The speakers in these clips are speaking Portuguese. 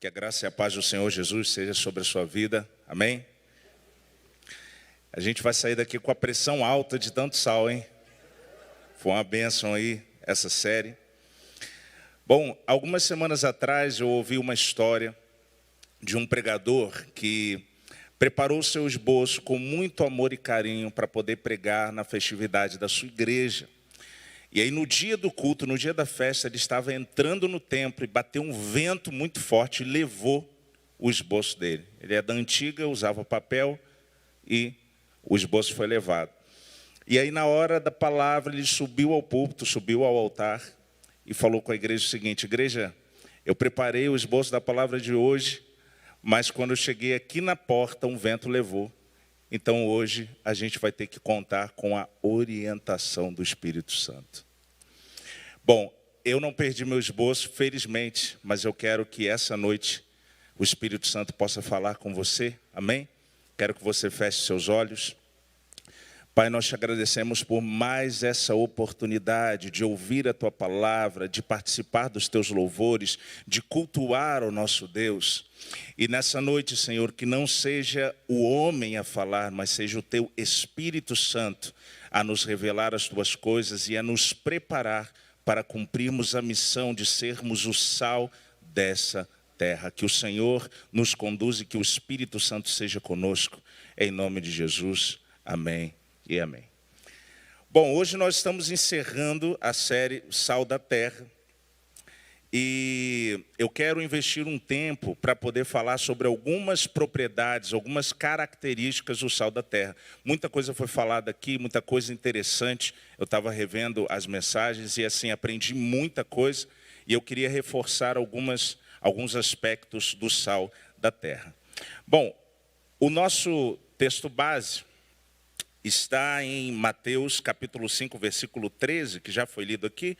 Que a graça e a paz do Senhor Jesus seja sobre a sua vida. Amém? A gente vai sair daqui com a pressão alta de tanto sal, hein? Foi uma bênção aí essa série. Bom, algumas semanas atrás eu ouvi uma história de um pregador que preparou o seu esboço com muito amor e carinho para poder pregar na festividade da sua igreja. E aí no dia do culto, no dia da festa, ele estava entrando no templo e bateu um vento muito forte e levou o esboço dele. Ele é da antiga, usava papel e o esboço foi levado. E aí na hora da palavra ele subiu ao púlpito, subiu ao altar e falou com a igreja o seguinte: igreja, eu preparei o esboço da palavra de hoje, mas quando eu cheguei aqui na porta um vento levou. Então hoje a gente vai ter que contar com a orientação do Espírito Santo. Bom, eu não perdi meu esboço, felizmente, mas eu quero que essa noite o Espírito Santo possa falar com você, amém? Quero que você feche seus olhos. Pai, nós te agradecemos por mais essa oportunidade de ouvir a Tua palavra, de participar dos Teus louvores, de cultuar o nosso Deus. E nessa noite, Senhor, que não seja o homem a falar, mas seja o Teu Espírito Santo a nos revelar as Tuas coisas e a nos preparar para cumprirmos a missão de sermos o sal dessa terra. Que o Senhor nos conduza e que o Espírito Santo seja conosco. Em nome de Jesus, amém. E amém. Bom, hoje nós estamos encerrando a série Sal da Terra. E eu quero investir um tempo para poder falar sobre algumas propriedades, algumas características do sal da terra. Muita coisa foi falada aqui, muita coisa interessante. Eu estava revendo as mensagens e assim aprendi muita coisa. E eu queria reforçar alguns aspectos do sal da terra. Bom, o nosso texto base está em Mateus capítulo 5, versículo 13, que já foi lido aqui,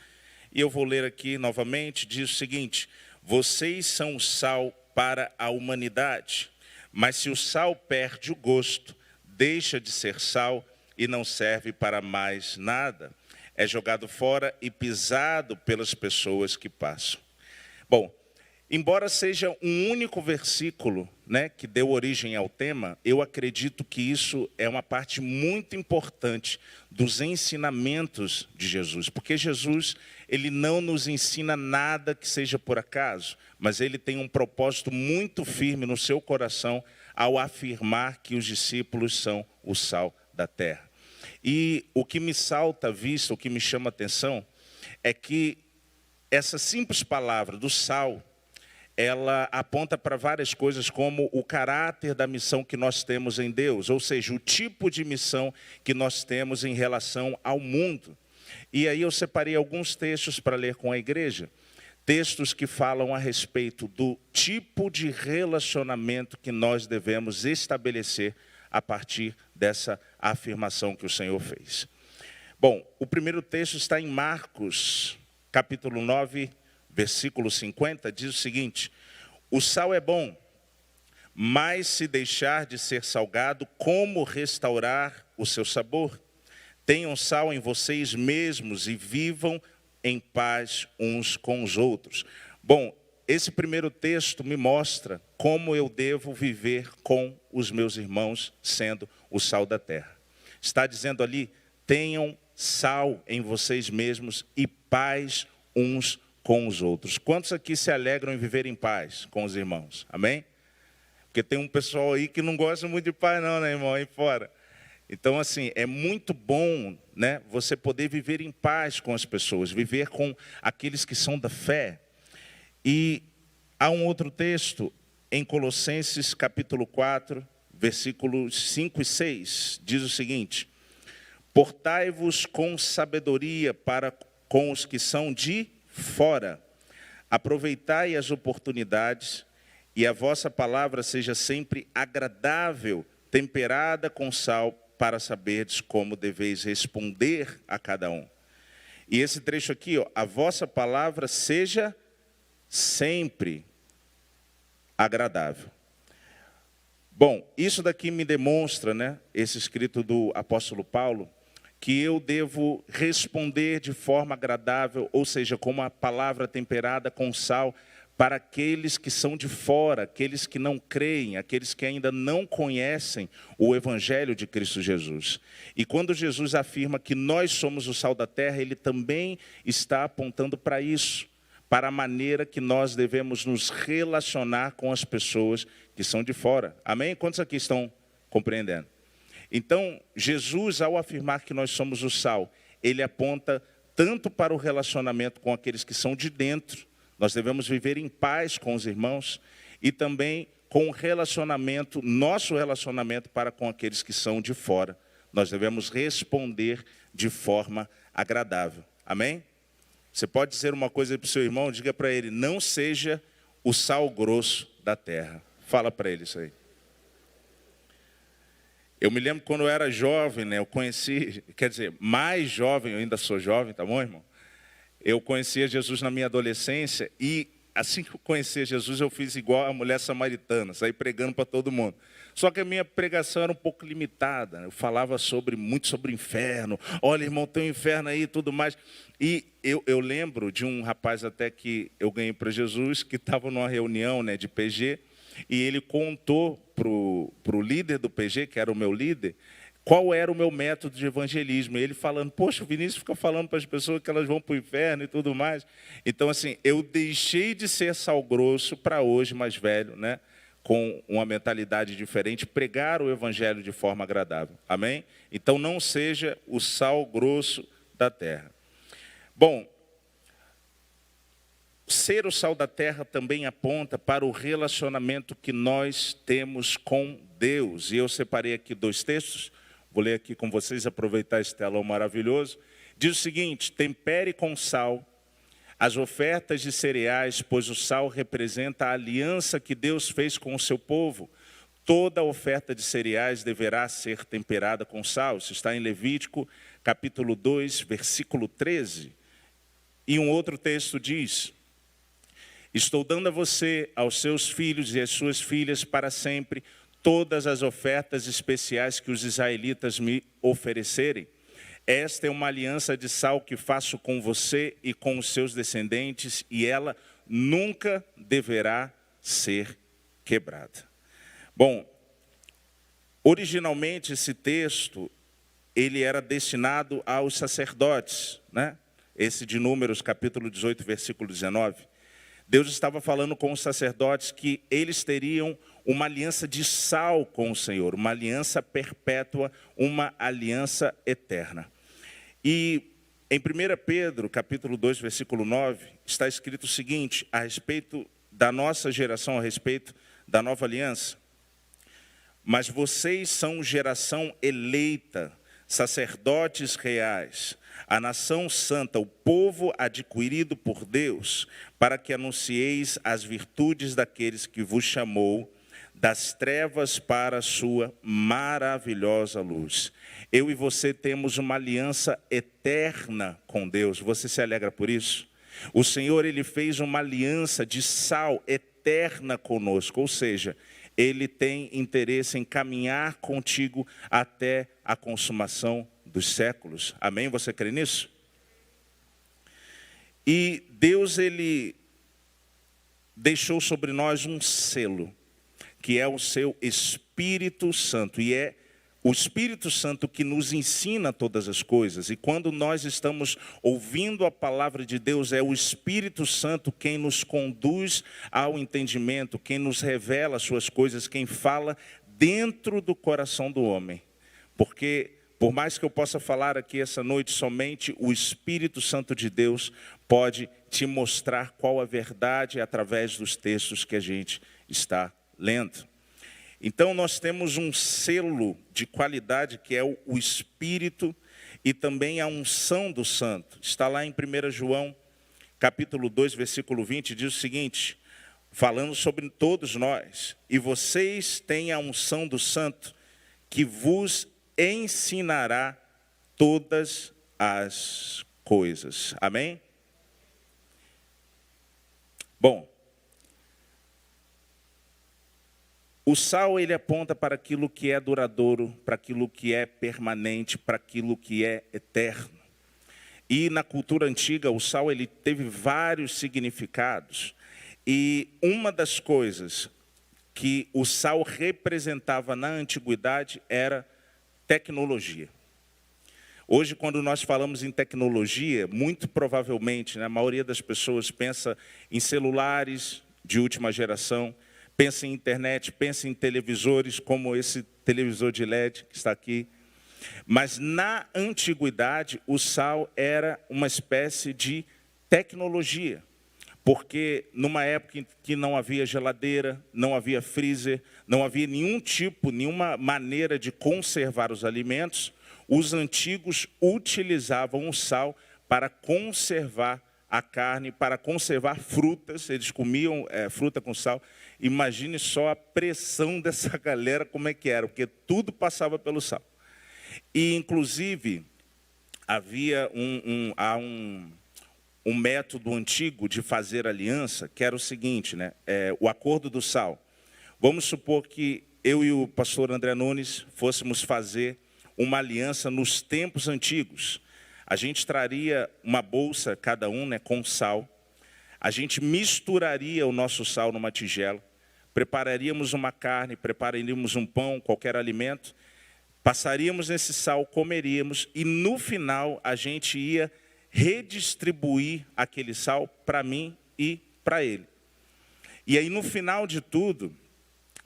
e eu vou ler aqui novamente, diz o seguinte: vocês são o sal para a humanidade, mas se o sal perde o gosto, deixa de ser sal e não serve para mais nada. É jogado fora e pisado pelas pessoas que passam. Bom, embora seja um único versículo, que deu origem ao tema, eu acredito que isso é uma parte muito importante dos ensinamentos de Jesus. Porque Jesus, ele não nos ensina nada que seja por acaso, mas ele tem um propósito muito firme no seu coração ao afirmar que os discípulos são o sal da terra. E o que me salta à vista, o que me chama a atenção, é que essa simples palavra do sal, ela aponta para várias coisas, como o caráter da missão que nós temos em Deus, ou seja, o tipo de missão que nós temos em relação ao mundo. E aí eu separei alguns textos para ler com a igreja, textos que falam a respeito do tipo de relacionamento que nós devemos estabelecer a partir dessa afirmação que o Senhor fez. Bom, o primeiro texto está em Marcos, capítulo 9, versículo 50, diz o seguinte: o sal é bom, mas se deixar de ser salgado, como restaurar o seu sabor? Tenham sal em vocês mesmos e vivam em paz uns com os outros. Bom, esse primeiro texto me mostra como eu devo viver com os meus irmãos, sendo o sal da terra. Está dizendo ali: tenham sal em vocês mesmos e paz uns com os outros. Quantos aqui se alegram em viver em paz com os irmãos? Amém? Porque tem um pessoal aí que não gosta muito de paz não, né, irmão? Aí fora. Então, assim, é muito bom, você poder viver em paz com as pessoas, viver com aqueles que são da fé. E há um outro texto em Colossenses capítulo 4, versículos 5 e 6, diz o seguinte: portai-vos com sabedoria para com os que são de fora, aproveitai as oportunidades e a vossa palavra seja sempre agradável, temperada com sal, para saberdes como deveis responder a cada um. E esse trecho aqui, a vossa palavra seja sempre agradável. Bom, isso daqui me demonstra, esse escrito do apóstolo Paulo, que eu devo responder de forma agradável, ou seja, com uma palavra temperada com sal, para aqueles que são de fora, aqueles que não creem, aqueles que ainda não conhecem o Evangelho de Cristo Jesus. E quando Jesus afirma que nós somos o sal da terra, ele também está apontando para isso, para a maneira que nós devemos nos relacionar com as pessoas que são de fora. Amém? Quantos aqui estão compreendendo? Então, Jesus, ao afirmar que nós somos o sal, ele aponta tanto para o relacionamento com aqueles que são de dentro, nós devemos viver em paz com os irmãos, e também com o relacionamento, nosso relacionamento para com aqueles que são de fora. Nós devemos responder de forma agradável. Amém? Você pode dizer uma coisa para o seu irmão, diga para ele, não seja o sal grosso da terra. Fala para ele isso aí. Eu me lembro quando eu era jovem, né, eu conheci, quer dizer, mais jovem, eu ainda sou jovem, tá bom, irmão? Eu conhecia Jesus na minha adolescência e assim que eu conhecia Jesus, eu fiz igual a mulher samaritana, saí pregando para todo mundo. Só que a minha pregação era um pouco limitada, eu falava muito sobre o inferno. Olha, irmão, tem um inferno aí e tudo mais. E eu lembro de um rapaz até que eu ganhei para Jesus, que estava numa reunião, né, de PG, e ele contou para o líder do PG, que era o meu líder, qual era o meu método de evangelismo. E ele falando, poxa, o Vinícius fica falando para as pessoas que elas vão para o inferno e tudo mais. Então, assim, eu deixei de ser sal grosso para hoje, mais velho, né, com uma mentalidade diferente, pregar o evangelho de forma agradável. Amém? Então, não seja o sal grosso da terra. Bom, ser o sal da terra também aponta para o relacionamento que nós temos com Deus. E eu separei aqui 2 textos. Vou ler aqui com vocês, aproveitar esse telão maravilhoso. Diz o seguinte, tempere com sal as ofertas de cereais, pois o sal representa a aliança que Deus fez com o seu povo. Toda oferta de cereais deverá ser temperada com sal. Isso está em Levítico, capítulo 2, versículo 13. E um outro texto diz, estou dando a você, aos seus filhos e às suas filhas para sempre, todas as ofertas especiais que os israelitas me oferecerem. Esta é uma aliança de sal que faço com você e com os seus descendentes, e ela nunca deverá ser quebrada. Bom, originalmente esse texto, ele era destinado aos sacerdotes, né? Esse de Números, capítulo 18, versículo 19. Deus estava falando com os sacerdotes que eles teriam uma aliança de sal com o Senhor, uma aliança perpétua, uma aliança eterna. E em 1 Pedro, capítulo 2, versículo 9, está escrito o seguinte, a respeito da nossa geração, a respeito da nova aliança. Mas vocês são geração eleita, sacerdotes reais, a nação santa, o povo adquirido por Deus, para que anuncieis as virtudes daqueles que vos chamou das trevas para a sua maravilhosa luz. Eu e você temos uma aliança eterna com Deus. Você se alegra por isso? O Senhor, ele fez uma aliança de sal eterna conosco, ou seja, ele tem interesse em caminhar contigo até a consumação dos séculos. Amém? Você crê nisso? E Deus, ele deixou sobre nós um selo, que é o seu Espírito Santo. E é o Espírito Santo que nos ensina todas as coisas. E quando nós estamos ouvindo a palavra de Deus, é o Espírito Santo quem nos conduz ao entendimento, quem nos revela as suas coisas, quem fala dentro do coração do homem. Porque, por mais que eu possa falar aqui essa noite, somente o Espírito Santo de Deus pode te mostrar qual a verdade através dos textos que a gente está lendo. Então nós temos um selo de qualidade que é o Espírito e também a unção do Santo. Está lá em 1 João, capítulo 2, versículo 20, diz o seguinte, falando sobre todos nós, e vocês têm a unção do Santo que vos ensinará todas as coisas. Amém? Bom, o sal, ele aponta para aquilo que é duradouro, para aquilo que é permanente, para aquilo que é eterno. E na cultura antiga, o sal, ele teve vários significados. E uma das coisas que o sal representava na antiguidade era tecnologia. Hoje, quando nós falamos em tecnologia, muito provavelmente, né, a maioria das pessoas pensa em celulares de última geração, pensa em internet, pensa em televisores, como esse televisor de LED que está aqui. Mas, na antiguidade, o sal era uma espécie de tecnologia. Porque, numa época em que não havia geladeira, não havia freezer, não havia nenhuma maneira de conservar os alimentos, os antigos utilizavam o sal para conservar a carne, para conservar frutas. Eles comiam fruta com sal. Imagine só a pressão dessa galera, como é que era, porque tudo passava pelo sal. E, inclusive, havia um método antigo de fazer aliança, que era o seguinte, né? O acordo do sal. Vamos supor que eu e o pastor André Nunes fôssemos fazer uma aliança nos tempos antigos. A gente traria uma bolsa, cada um, né, com sal. A gente misturaria o nosso sal numa tigela, prepararíamos uma carne, prepararíamos um pão, qualquer alimento, passaríamos nesse sal, comeríamos, e no final a gente ia redistribuir aquele sal para mim e para ele. E aí, no final de tudo,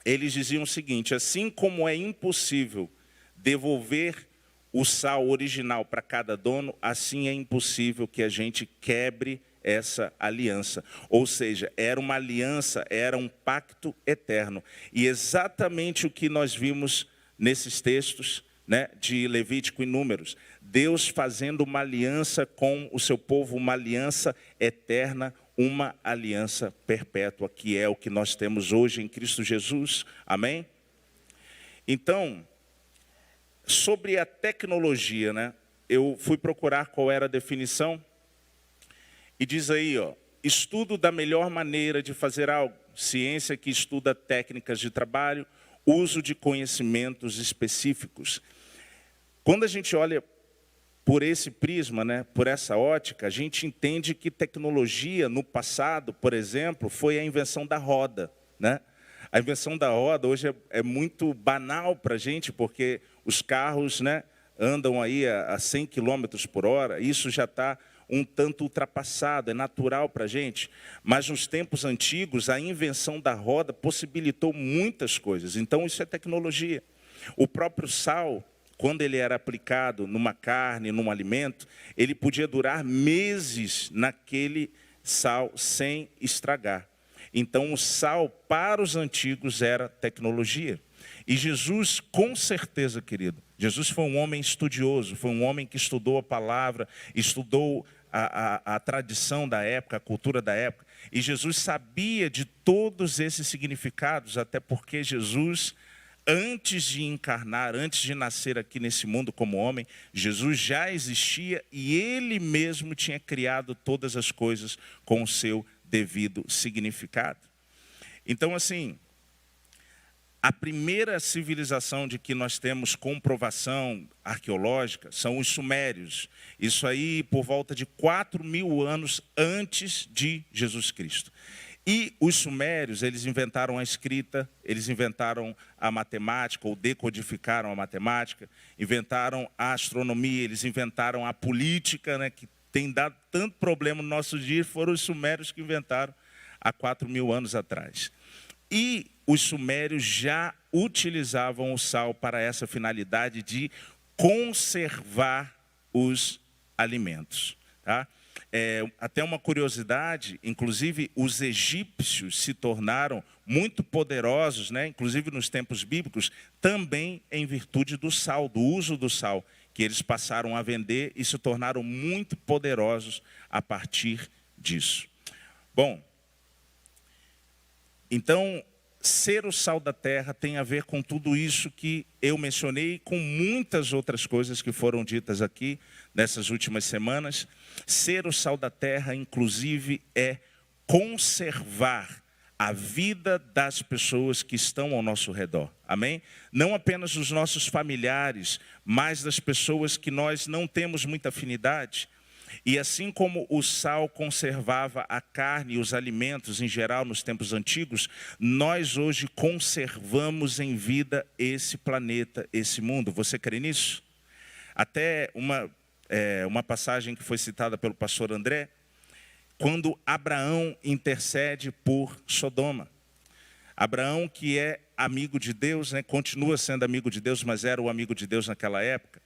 eles diziam o seguinte: assim como é impossível devolver o sal original para cada dono, assim é impossível que a gente quebre essa aliança. Ou seja, era uma aliança, era um pacto eterno. E exatamente o que nós vimos nesses textos, né, de Levítico e Números. Deus fazendo uma aliança com o seu povo, uma aliança eterna, uma aliança perpétua, que é o que nós temos hoje em Cristo Jesus. Amém? Então, sobre a tecnologia, né, eu fui procurar qual era a definição, e diz aí, estudo da melhor maneira de fazer algo, ciência que estuda técnicas de trabalho, uso de conhecimentos específicos. Quando a gente olha por esse prisma, né, por essa ótica, a gente entende que tecnologia, no passado, por exemplo, foi a invenção da roda, né? A invenção da roda hoje é muito banal para a gente, porque os carros, né, andam aí a 100 km por hora, isso já está um tanto ultrapassado, é natural para a gente. Mas nos tempos antigos, a invenção da roda possibilitou muitas coisas. Então, isso é tecnologia. O próprio sal, quando ele era aplicado numa carne, num alimento, ele podia durar meses naquele sal sem estragar. Então, o sal, para os antigos, era tecnologia. E Jesus, com certeza, querido, Jesus foi um homem estudioso, foi um homem que estudou a palavra, estudou a tradição da época, a cultura da época. E Jesus sabia de todos esses significados, até porque Jesus, antes de encarnar, antes de nascer aqui nesse mundo como homem, Jesus já existia e ele mesmo tinha criado todas as coisas com o seu devido significado. Então, assim, a primeira civilização de que nós temos comprovação arqueológica são os sumérios. Isso aí por volta de 4.000 anos antes de Jesus Cristo. E os sumérios, eles inventaram a escrita, eles inventaram a matemática, ou decodificaram a matemática, inventaram a astronomia, eles inventaram a política, né, que tem dado tanto problema no nosso dia, foram os sumérios que inventaram há 4.000 anos atrás. E os sumérios já utilizavam o sal para essa finalidade de conservar os alimentos. Tá? Até uma curiosidade, inclusive os egípcios se tornaram muito poderosos, né, inclusive nos tempos bíblicos, também em virtude do sal, do uso do sal, que eles passaram a vender e se tornaram muito poderosos a partir disso. Bom, então, ser o sal da terra tem a ver com tudo isso que eu mencionei, com muitas outras coisas que foram ditas aqui nessas últimas semanas. Ser o sal da terra, inclusive, é conservar a vida das pessoas que estão ao nosso redor. Amém? Não apenas dos nossos familiares, mas das pessoas que nós não temos muita afinidade. E assim como o sal conservava a carne e os alimentos em geral nos tempos antigos, nós hoje conservamos em vida esse planeta, esse mundo. Você crê nisso? Até uma passagem que foi citada pelo pastor André, quando Abraão intercede por Sodoma. Abraão, que é amigo de Deus, né, continua sendo amigo de Deus, mas era o amigo de Deus naquela época.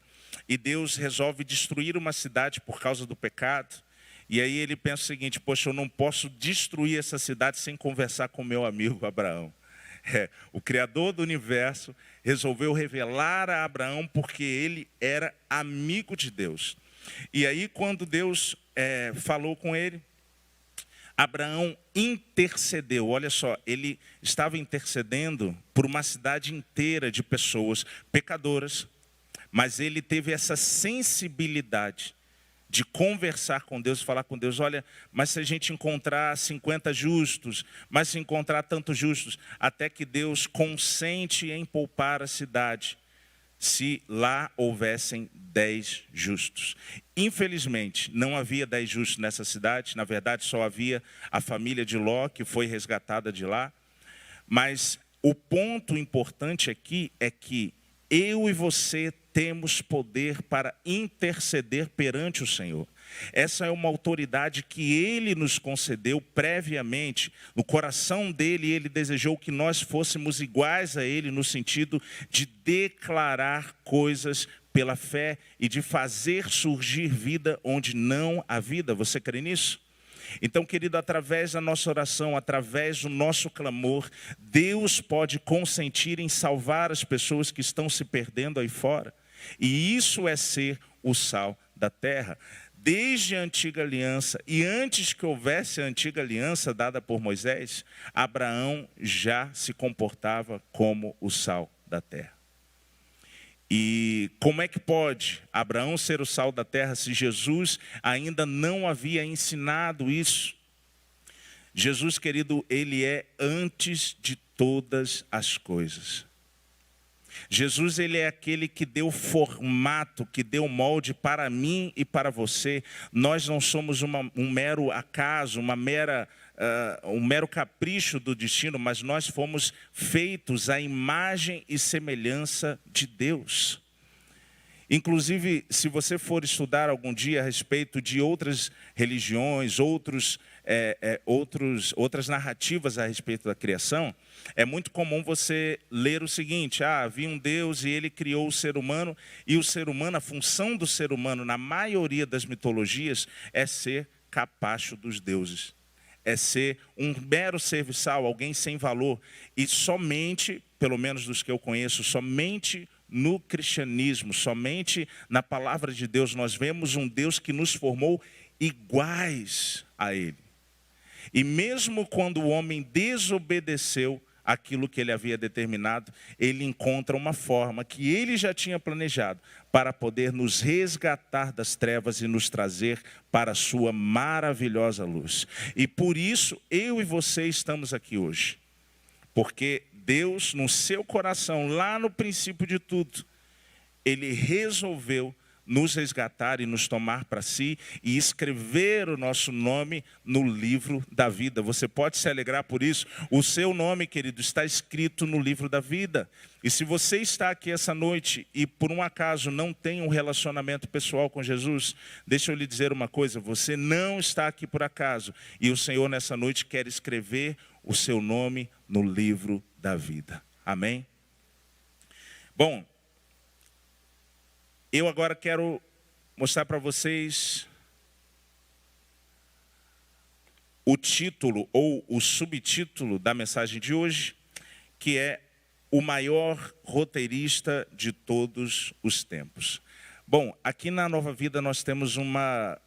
E Deus resolve destruir uma cidade por causa do pecado. E aí ele pensa o seguinte: poxa, eu não posso destruir essa cidade sem conversar com meu amigo Abraão. O Criador do universo resolveu revelar a Abraão porque ele era amigo de Deus. E aí quando Deus falou com ele, Abraão intercedeu. Olha só, ele estava intercedendo por uma cidade inteira de pessoas pecadoras, mas ele teve essa sensibilidade de conversar com Deus, falar com Deus: olha, mas se a gente encontrar 50 justos, mas se encontrar tantos justos, até que Deus consente em poupar a cidade, se lá houvessem 10 justos. Infelizmente, não havia 10 justos nessa cidade, na verdade só havia a família de Ló, que foi resgatada de lá. Mas o ponto importante aqui é que eu e você temos poder para interceder perante o Senhor. Essa é uma autoridade que Ele nos concedeu previamente. No coração dEle, Ele desejou que nós fôssemos iguais a Ele, no sentido de declarar coisas pela fé e de fazer surgir vida onde não há vida. Você crê nisso? Então, querido, através da nossa oração, através do nosso clamor, Deus pode consentir em salvar as pessoas que estão se perdendo aí fora. E isso é ser o sal da terra. Desde a antiga aliança, e antes que houvesse a antiga aliança dada por Moisés, Abraão já se comportava como o sal da terra. E como é que pode Abraão ser o sal da terra se Jesus ainda não havia ensinado isso? Jesus, querido, ele é antes de todas as coisas. Jesus, ele é aquele que deu formato, que deu molde para mim e para você. Nós não somos um mero acaso, um mero capricho do destino, mas nós fomos feitos à imagem e semelhança de Deus. Inclusive, se você for estudar algum dia a respeito de outras religiões, outras narrativas a respeito da criação, é muito comum você ler o seguinte: havia um Deus e ele criou o ser humano, e o ser humano, a função do ser humano, na maioria das mitologias, é ser capacho dos deuses. É ser um mero serviçal, alguém sem valor. E somente, pelo menos dos que eu conheço, somente no cristianismo, somente na palavra de Deus, nós vemos um Deus que nos formou iguais a Ele. E mesmo quando o homem desobedeceu aquilo que ele havia determinado, ele encontra uma forma que ele já tinha planejado para poder nos resgatar das trevas e nos trazer para a sua maravilhosa luz. E por isso eu e você estamos aqui hoje. Porque Deus, no seu coração, lá no princípio de tudo, Ele resolveu nos resgatar e nos tomar para si e escrever o nosso nome no livro da vida. Você pode se alegrar por isso. O seu nome, querido, está escrito no livro da vida. E se você está aqui essa noite e por um acaso não tem um relacionamento pessoal com Jesus, deixa eu lhe dizer uma coisa: você não está aqui por acaso. E o Senhor nessa noite quer escrever o seu nome no livro da vida. Amém? Bom, eu agora quero mostrar para vocês o título ou o subtítulo da mensagem de hoje, que é o maior roteirista de todos os tempos. Bom, aqui na Nova Vida nós temos uma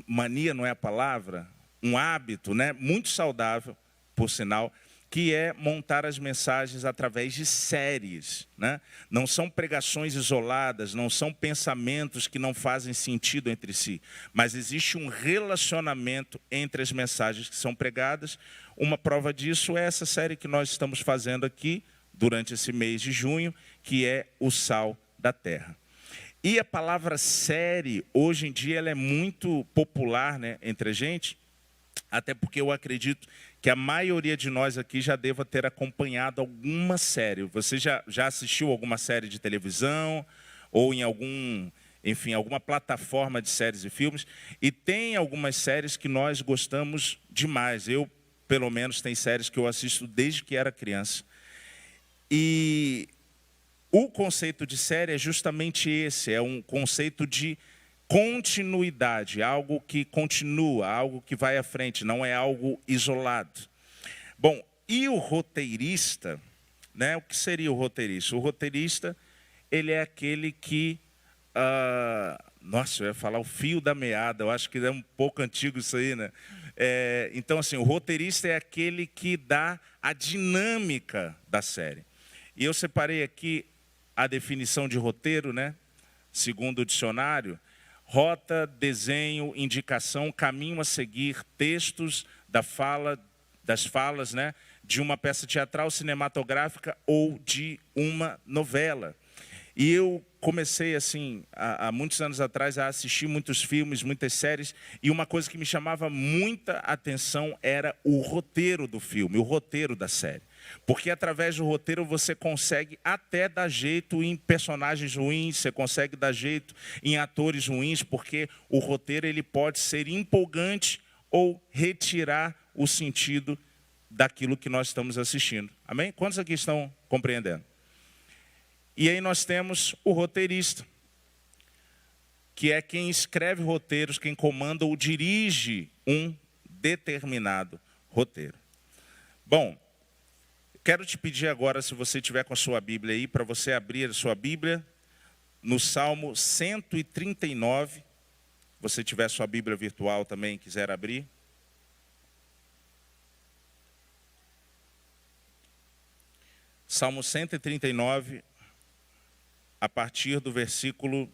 mania, não é a palavra, um hábito, né, muito saudável, por sinal, que é montar as mensagens através de séries, né? Não são pregações isoladas, não são pensamentos que não fazem sentido entre si, mas existe um relacionamento entre as mensagens que são pregadas. Uma prova disso é essa série que nós estamos fazendo aqui durante esse mês de junho, que é o Sal da Terra. E a palavra série, hoje em dia, ela é muito popular, né, entre a gente, até porque eu acredito que a maioria de nós aqui já deva ter acompanhado alguma série. Você já assistiu alguma série de televisão ou em alguma plataforma de séries e filmes? E tem algumas séries que nós gostamos demais. Eu, pelo menos, tem séries que eu assisto desde que era criança. E o conceito de série é justamente esse, é um conceito de continuidade, algo que continua, algo que vai à frente, não é algo isolado. Bom, e o roteirista, né? O que seria o roteirista? O roteirista, ele é aquele que, nossa, eu ia falar o fio da meada, eu acho que é um pouco antigo isso aí, né? Então, assim, o roteirista é aquele que dá a dinâmica da série. E eu separei aqui a definição de roteiro, né? Segundo o dicionário, rota, desenho, indicação, caminho a seguir, textos das falas, né? De uma peça teatral, cinematográfica ou de uma novela. E eu comecei, assim, há muitos anos atrás, a assistir muitos filmes, muitas séries, e uma coisa que me chamava muita atenção era o roteiro do filme, o roteiro da série. Porque através do roteiro você consegue até dar jeito em personagens ruins, você consegue dar jeito em atores ruins, porque o roteiro ele pode ser empolgante ou retirar o sentido daquilo que nós estamos assistindo. Amém? Quantos aqui estão compreendendo? E aí nós temos o roteirista, que é quem escreve roteiros, quem comanda ou dirige um determinado roteiro. Bom, quero te pedir agora, se você tiver com a sua Bíblia aí, para você abrir a sua Bíblia no Salmo 139. Se você tiver sua Bíblia virtual também, quiser abrir. Salmo 139, a partir do versículo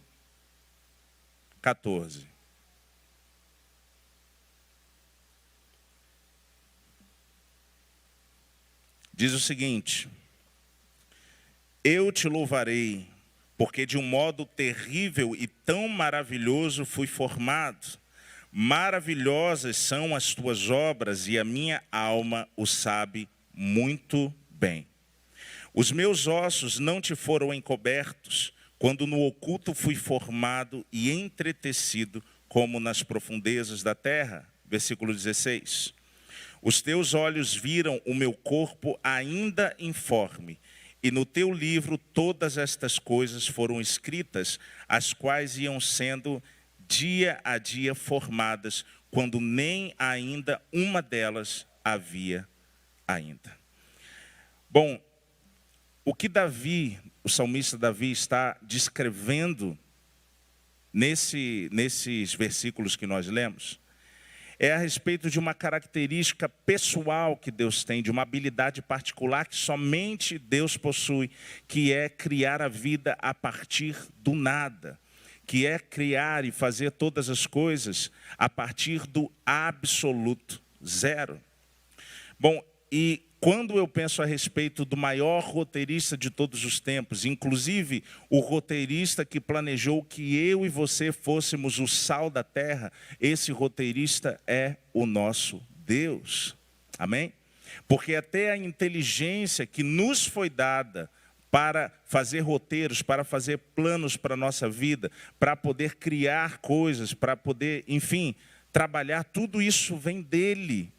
14. Diz o seguinte: eu te louvarei, porque de um modo terrível e tão maravilhoso fui formado. Maravilhosas são as tuas obras e a minha alma o sabe muito bem. Os meus ossos não te foram encobertos, quando no oculto fui formado e entretecido, como nas profundezas da terra. Versículo 16. Os teus olhos viram o meu corpo ainda informe, e no teu livro todas estas coisas foram escritas, as quais iam sendo dia a dia formadas, quando nem ainda uma delas havia ainda. Bom, o que o salmista Davi está descrevendo nesses versículos que nós lemos, é a respeito de uma característica pessoal que Deus tem, de uma habilidade particular que somente Deus possui, que é criar a vida a partir do nada, que é criar e fazer todas as coisas a partir do absoluto zero. Bom, e quando eu penso a respeito do maior roteirista de todos os tempos, inclusive o roteirista que planejou que eu e você fôssemos o sal da terra, esse roteirista é o nosso Deus. Amém? Porque até a inteligência que nos foi dada para fazer roteiros, para fazer planos para a nossa vida, para poder criar coisas, para poder, enfim, trabalhar, tudo isso vem dele.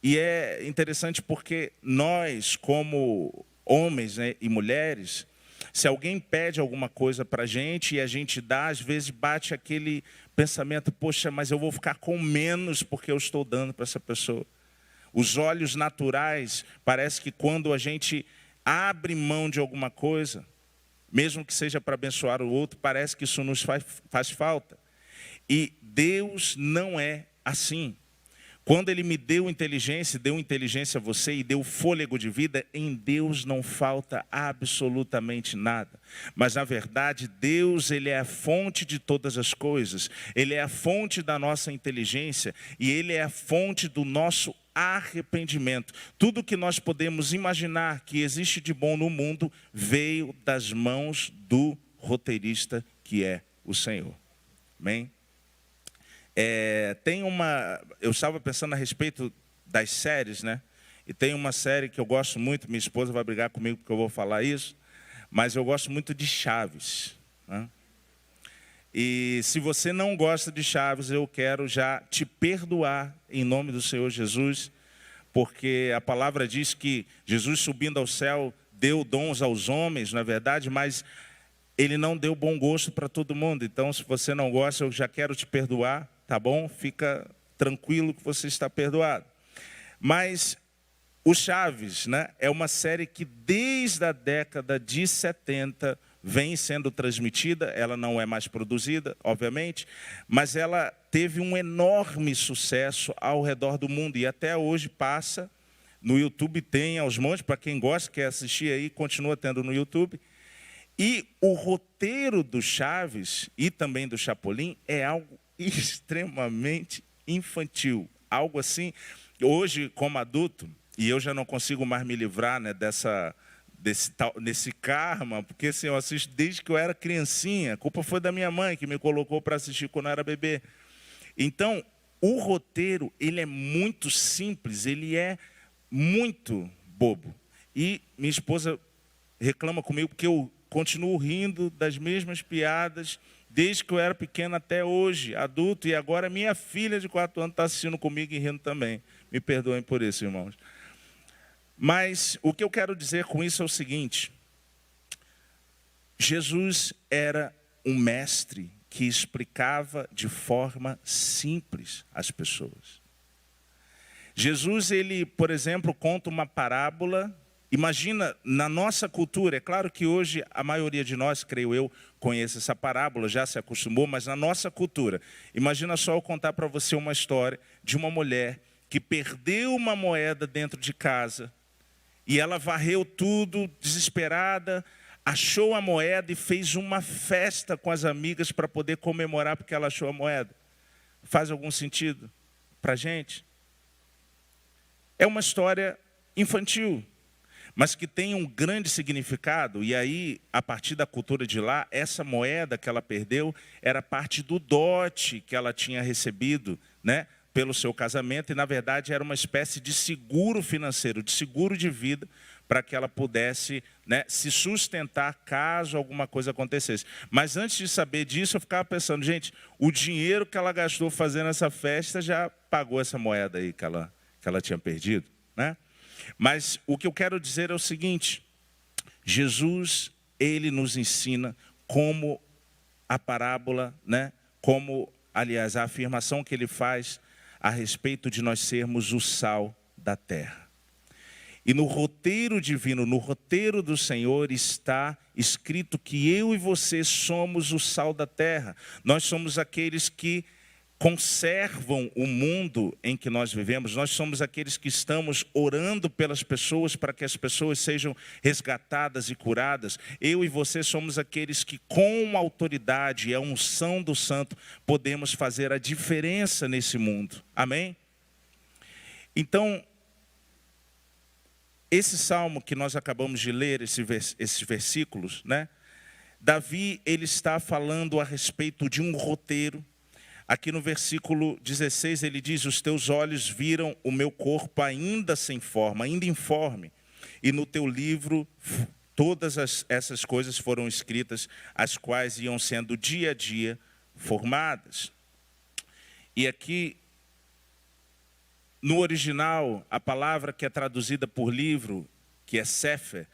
E é interessante porque nós, como homens, né, e mulheres, se alguém pede alguma coisa para a gente e a gente dá, às vezes bate aquele pensamento, poxa, mas eu vou ficar com menos porque eu estou dando para essa pessoa. Os olhos naturais, parece que quando a gente abre mão de alguma coisa, mesmo que seja para abençoar o outro, parece que isso nos faz falta. E Deus não é assim. Quando Ele me deu inteligência a você e deu fôlego de vida, em Deus não falta absolutamente nada. Mas, na verdade, Deus, Ele é a fonte de todas as coisas. Ele é a fonte da nossa inteligência e Ele é a fonte do nosso arrependimento. Tudo que nós podemos imaginar que existe de bom no mundo veio das mãos do roteirista que é o Senhor. Amém? Eu estava pensando a respeito das séries, né? E tem uma série que eu gosto muito, minha esposa vai brigar comigo porque eu vou falar isso, mas eu gosto muito de Chaves, né? E se você não gosta de Chaves, eu quero já te perdoar em nome do Senhor Jesus, porque a palavra diz que Jesus subindo ao céu deu dons aos homens, na verdade, mas ele não deu bom gosto para todo mundo. Então, se você não gosta, eu já quero te perdoar, tá bom? Fica tranquilo que você está perdoado. Mas o Chaves, né, é uma série que desde a década de 70 vem sendo transmitida. Ela não é mais produzida, obviamente, mas ela teve um enorme sucesso ao redor do mundo e até hoje passa no YouTube, tem aos montes, para quem gosta, quer assistir aí, continua tendo no YouTube. E o roteiro do Chaves e também do Chapolin é algo extremamente infantil, algo assim. Hoje, como adulto, e eu já não consigo mais me livrar, né, desse karma, porque assim, eu assisto desde que eu era criancinha. A culpa foi da minha mãe, que me colocou para assistir quando eu era bebê. Então, o roteiro, ele é muito simples, ele é muito bobo. E minha esposa reclama comigo porque eu continuo rindo das mesmas piadas desde que eu era pequeno até hoje, adulto, e agora minha filha de 4 anos está assistindo comigo e rindo também. Me perdoem por isso, irmãos. Mas o que eu quero dizer com isso é o seguinte: Jesus era um mestre que explicava de forma simples às pessoas. Jesus, ele, por exemplo, conta uma parábola. Imagina, na nossa cultura, é claro que hoje a maioria de nós, creio eu, conhece essa parábola, já se acostumou, mas na nossa cultura, imagina só eu contar para você uma história de uma mulher que perdeu uma moeda dentro de casa, e ela varreu tudo, desesperada, achou a moeda e fez uma festa com as amigas para poder comemorar porque ela achou a moeda. Faz algum sentido para a gente? É uma história infantil, mas que tem um grande significado. E aí, a partir da cultura de lá, essa moeda que ela perdeu era parte do dote que ela tinha recebido, né, pelo seu casamento, e na verdade era uma espécie de seguro financeiro, de seguro de vida, para que ela pudesse, né, se sustentar caso alguma coisa acontecesse. Mas antes de saber disso, eu ficava pensando, gente, o dinheiro que ela gastou fazendo essa festa já pagou essa moeda aí que ela tinha perdido, né? Mas o que eu quero dizer é o seguinte: Jesus, ele nos ensina como a parábola, né, como, aliás, a afirmação que ele faz a respeito de nós sermos o sal da terra. E no roteiro divino, no roteiro do Senhor, está escrito que eu e você somos o sal da terra. Nós somos aqueles que conservam o mundo em que nós vivemos. Nós somos aqueles que estamos orando pelas pessoas para que as pessoas sejam resgatadas e curadas. Eu e você somos aqueles que, com a autoridade e a unção do Santo, podemos fazer a diferença nesse mundo. Amém? Então, esse salmo que nós acabamos de ler, esses versículos, né? Davi, ele está falando a respeito de um roteiro. Aqui no versículo 16 ele diz: os teus olhos viram o meu corpo ainda sem forma, ainda informe, e no teu livro todas essas coisas foram escritas, as quais iam sendo dia a dia formadas. E aqui, no original, a palavra que é traduzida por livro, que é Sefer,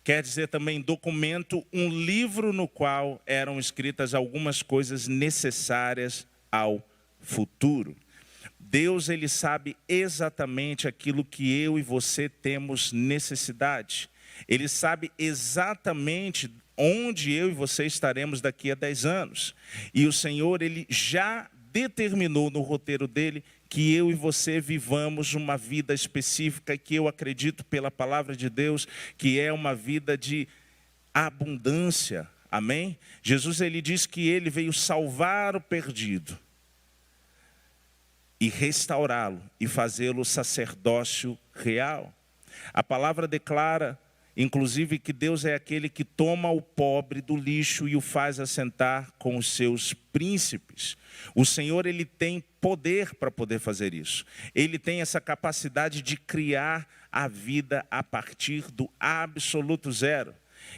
quer dizer também documento, um livro no qual eram escritas algumas coisas necessárias ao futuro. Deus, ele sabe exatamente aquilo que eu e você temos necessidade. Ele sabe exatamente onde eu e você estaremos daqui a 10 anos. E o Senhor, ele já determinou no roteiro dele que eu e você vivamos uma vida específica, que eu acredito pela palavra de Deus, que é uma vida de abundância. Amém? Jesus, ele diz que ele veio salvar o perdido e restaurá-lo e fazê-lo sacerdócio real. A palavra declara inclusive, que Deus é aquele que toma o pobre do lixo e o faz assentar com os seus príncipes. O Senhor, ele tem poder para poder fazer isso. Ele tem essa capacidade de criar a vida a partir do absoluto zero.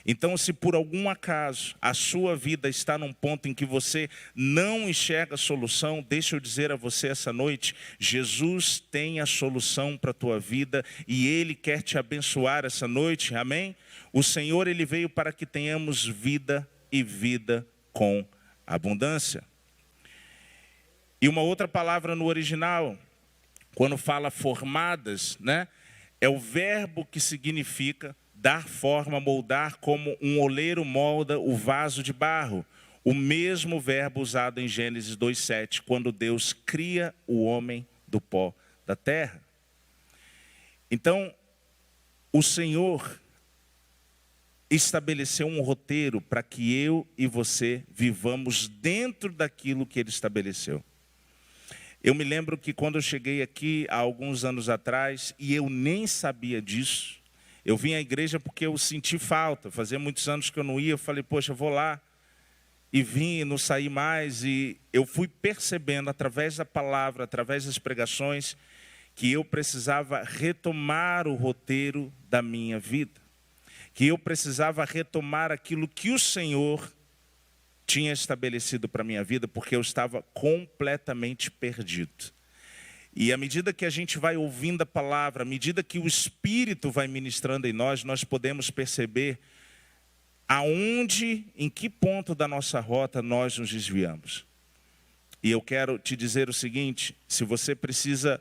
Então, se por algum acaso a sua vida está num ponto em que você não enxerga solução, deixa eu dizer a você essa noite, Jesus tem a solução para a tua vida e Ele quer te abençoar essa noite, amém? O Senhor, Ele veio para que tenhamos vida e vida com abundância. E uma outra palavra no original, quando fala formadas, né? É o verbo que significa dar forma, moldar, como um oleiro molda o vaso de barro. O mesmo verbo usado em Gênesis 2:7, quando Deus cria o homem do pó da terra. Então, o Senhor estabeleceu um roteiro para que eu e você vivamos dentro daquilo que Ele estabeleceu. Eu me lembro que quando eu cheguei aqui há alguns anos atrás, e eu nem sabia disso, eu vim à igreja porque eu senti falta, fazia muitos anos que eu não ia, eu falei, poxa, eu vou lá. E vim e não saí mais, e eu fui percebendo através da palavra, através das pregações, que eu precisava retomar o roteiro da minha vida. Que eu precisava retomar aquilo que o Senhor tinha estabelecido para a minha vida, porque eu estava completamente perdido. E à medida que a gente vai ouvindo a palavra, à medida que o Espírito vai ministrando em nós, nós podemos perceber aonde, em que ponto da nossa rota nós nos desviamos. E eu quero te dizer o seguinte, se você precisa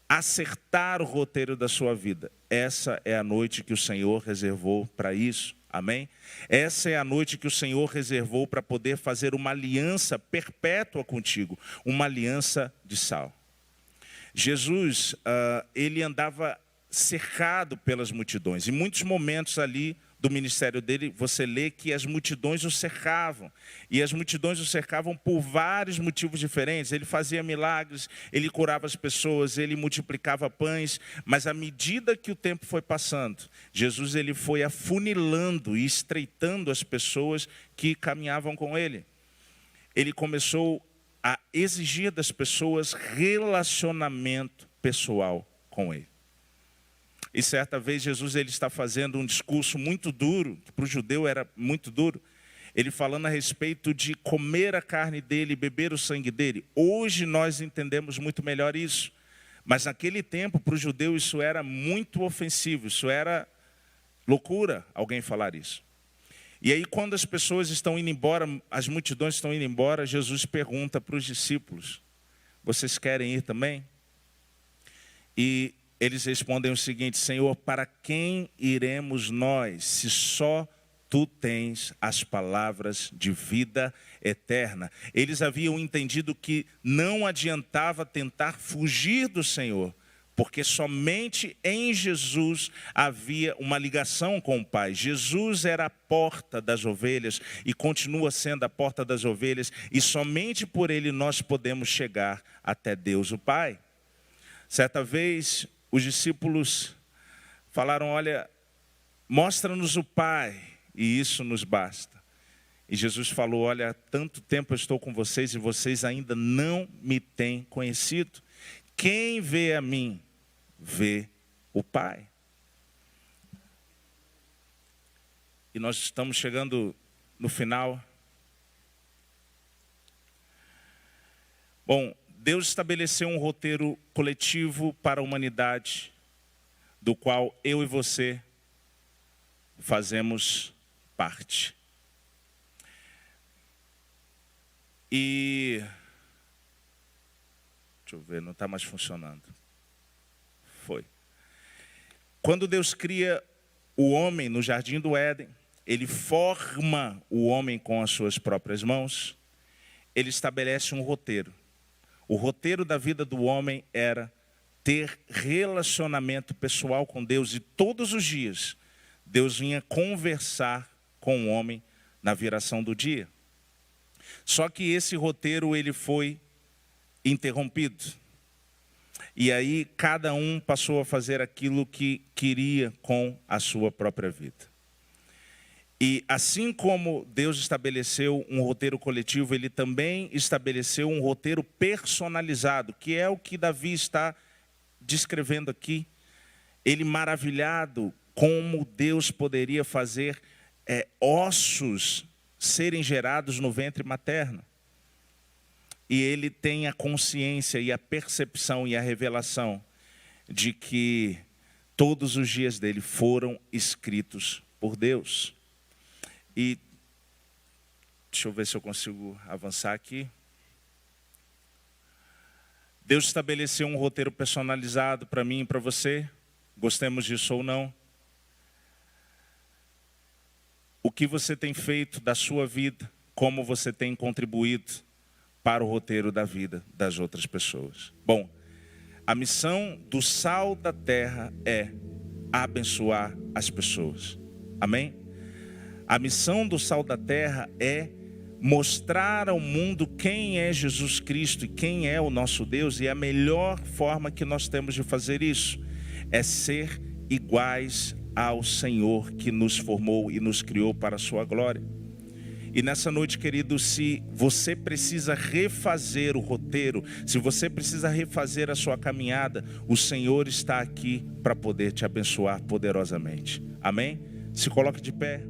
acertar o roteiro da sua vida, essa é a noite que o Senhor reservou para isso, amém? Essa é a noite que o Senhor reservou para poder fazer uma aliança perpétua contigo, uma aliança de sal. Jesus, ele andava cercado pelas multidões. Em muitos momentos ali do ministério dele, você lê que as multidões o cercavam. E as multidões o cercavam por vários motivos diferentes. Ele fazia milagres, ele curava as pessoas, ele multiplicava pães. Mas à medida que o tempo foi passando, Jesus, ele foi afunilando e estreitando as pessoas que caminhavam com ele. Ele começou a exigir das pessoas relacionamento pessoal com ele. E certa vez Jesus, ele está fazendo um discurso muito duro, que para o judeu era muito duro, ele falando a respeito de comer a carne dele, beber o sangue dele. Hoje nós entendemos muito melhor isso, mas naquele tempo para o judeu isso era muito ofensivo, isso era loucura alguém falar isso. E aí quando as pessoas estão indo embora, as multidões estão indo embora, Jesus pergunta para os discípulos, vocês querem ir também? E eles respondem o seguinte, Senhor, para quem iremos nós, se só Tu tens as palavras de vida eterna? Eles haviam entendido que não adiantava tentar fugir do Senhor, porque somente em Jesus havia uma ligação com o Pai. Jesus era a porta das ovelhas e continua sendo a porta das ovelhas, e somente por Ele nós podemos chegar até Deus o Pai. Certa vez, os discípulos falaram, olha, mostra-nos o Pai, e isso nos basta. E Jesus falou, olha, há tanto tempo eu estou com vocês e vocês ainda não me têm conhecido. Quem vê a mim, vê o Pai. E nós estamos chegando no final. Bom, Deus estabeleceu um roteiro coletivo para a humanidade, do qual eu e você fazemos parte. E deixa eu ver, não está mais funcionando. Foi. Quando Deus cria o homem no jardim do Éden, Ele forma o homem com as suas próprias mãos, Ele estabelece um roteiro. O roteiro da vida do homem era ter relacionamento pessoal com Deus, e todos os dias Deus vinha conversar com o homem na viração do dia. Só que esse roteiro ele foi interrompido. E aí cada um passou a fazer aquilo que queria com a sua própria vida. E assim como Deus estabeleceu um roteiro coletivo, Ele também estabeleceu um roteiro personalizado, que é o que Davi está descrevendo aqui. Ele maravilhado como Deus poderia fazer ossos serem gerados no ventre materno. E ele tem a consciência e a percepção e a revelação de que todos os dias dele foram escritos por Deus. E deixa eu ver se eu consigo avançar aqui. Deus estabeleceu um roteiro personalizado para mim e para você, gostemos disso ou não. O que você tem feito da sua vida, como você tem contribuído para o roteiro da vida das outras pessoas. Bom, a missão do sal da terra é abençoar as pessoas. Amém? A missão do sal da terra é mostrar ao mundo quem é Jesus Cristo e quem é o nosso Deus. E a melhor forma que nós temos de fazer isso é ser iguais ao Senhor que nos formou e nos criou para a sua glória. E nessa noite, querido, se você precisa refazer o roteiro, se você precisa refazer a sua caminhada, o Senhor está aqui para poder te abençoar poderosamente. Amém? Se coloque de pé.